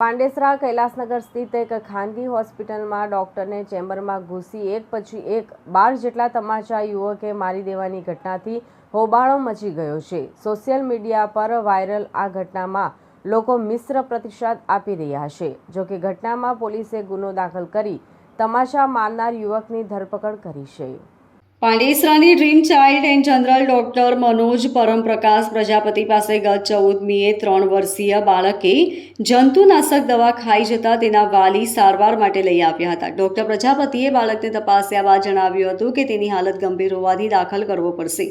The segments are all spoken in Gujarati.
પાંડેસરા કૈલાસનગર સ્થિત એક ખાનગી હોસ્પિટલમાં ડોક્ટરને ચેમ્બરમાં ઘૂસી એક પછી એક 12 જેટલા તમાચા યુવકે મારી દેવાની ઘટનાથી હોબાળો મચી ગયો છે। સોશિયલ મીડિયા પર વાયરલ આ ઘટનામાં લોકો મિશ્ર પ્રતિસાદ આપી રહ્યા છે। જોકે ઘટનામાં પોલીસે ગુનો દાખલ કરી તમાચા મારનાર યુવકની ધરપકડ કરી છે। પાંડેસરાની dream child and general doctor Manoj Paramprakash Prajapati પાસે ગત 14મીએ 3 વર્ષીય બાળકે જંતુનાશક દવા ખાઈ જતા તેના વાલી સારવાર માટે લઈ આવ્યા હતા। ડોક્ટર પ્રજાપતિએ બાળકને તપાસ્યા બાદ જણાવ્યું હતું કે તેની હાલત ગંભીર હોવાથી દાખલ કરવો પડશે।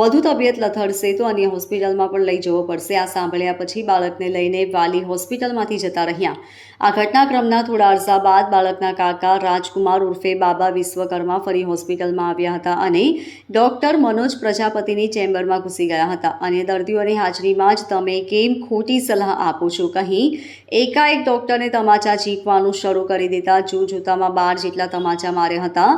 વધુ તબિયત લથડશે તો અન્ય હોસ્પિટલમાં પણ લઈ જવો પડશે। આ સાંભળ્યા પછી બાળકને લઈને વાલી હોસ્પિટલમાંથી જતા રહ્યા। આ ઘટનાક્રમના થોડા અરસા બાદ બાળકના કાકા રાજકુમાર ઉર્ફે બાબા વિશ્વકર્મા ફરી હોસ્પિટલમાં આવ્યા હતા અને ડોક્ટર મનોજ પ્રજાપતિની ચેમ્બરમાં ઘૂસી ગયા હતા અને દર્દીઓની હાજરીમાં જ તમે કેમ ખોટી સલાહ આપો છો કહી એકાએક ડોક્ટરને તમાચા ઝીંકવાનું શરૂ કરી દેતા જોતામાં 12 જેટલા તમાચા માર્યા હતા।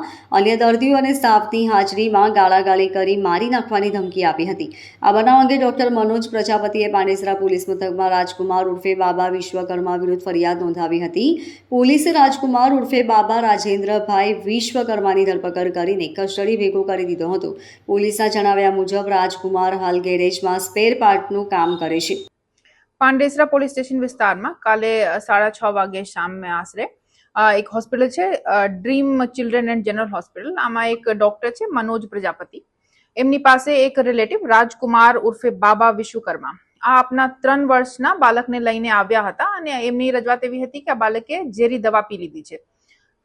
અન્ય દર્દીઓ અને સ્ટાફની હાજરીમાં ગાળાગાળી કરી મારી નાખવાની ધમકી આપી હતી। આ બનાવ અંગે ડોક્ટર મનોજ પ્રજાપતિએ પાંડેસરા પોલીસ મથકમાં રાજકુમાર ઉર્ફે બાબા વિશ્વકર્મા વિરુદ્ધ ફરિયાદ નોંધાવી હતી। પોલીસે રાજકુમાર ઉર્ફે બાબા રાજેન્દ્રભાઈ વિશ્વકર્માની ધરપકડ કરીને કસ્ટડી ભેગો કરી દીધો હતો। પોલીસના જણાવ્યા મુજબ રાજકુમાર હાલ ગેરેજમાં સ્પેર પાર્ટનું કામ કરે છે। પાંડેસરા પોલીસ સ્ટેશન વિસ્તારમાં કાલે 6:30 વાગે શામે આશરે એક હોસ્પિટલ છે dream children and general hospital. આમાં એક ડોક્ટર છે મનોજ પ્રજાપતિ, એમની પાસે એક રિલેટિવ રાજકુમાર ઉર્ફે બાબા વિશ્વકર્મા આ આપના 3 વર્ષના બાળકને લઈને આવ્યા હતા અને એમની રજૂઆત એવી હતી કે આ બાળકે ઝેરી દવા પી લીધી છે।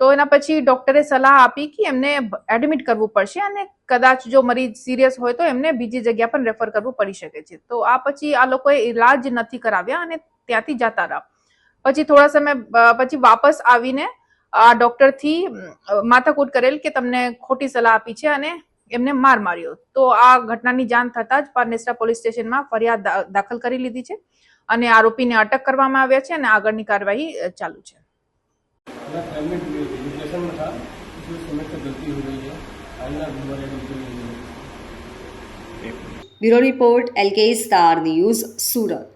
તો એના પછી ડોક્ટરે સલાહ આપી કે એમને એડમિટ કરવું પડશે અને કદાચ જો મરીજ સિરિયસ હોય તો એમને બીજી જગ્યા પર રેફર કરવું પડી શકે છે। તો આ પછી આ લોકોએ ઇલાજ નથી કરાવ્યા અને ત્યાંથી જતા રહ્યા। પછી થોડા સમય પછી વાપસ આવીને આ ડોક્ટરથી માથાકૂટ કરેલ કે તમને ખોટી સલાહ આપી છે અને એમને માર માર્યો। તો આ ઘટનાની જાણ થતાં જ પાંડેસરા પોલીસ સ્ટેશનમાં ફરિયાદ દાખલ કરી લીધી છે અને આરોપીને અટક કરવામાં આવ્યા છે અને આગળની કાર્યવાહી ચાલુ છે। एजुकेशन में था, इसमें समय से गलती हो गई है। आइंदा हमारे बिल्कुल नहीं है। Bureau report LK star news सूरत।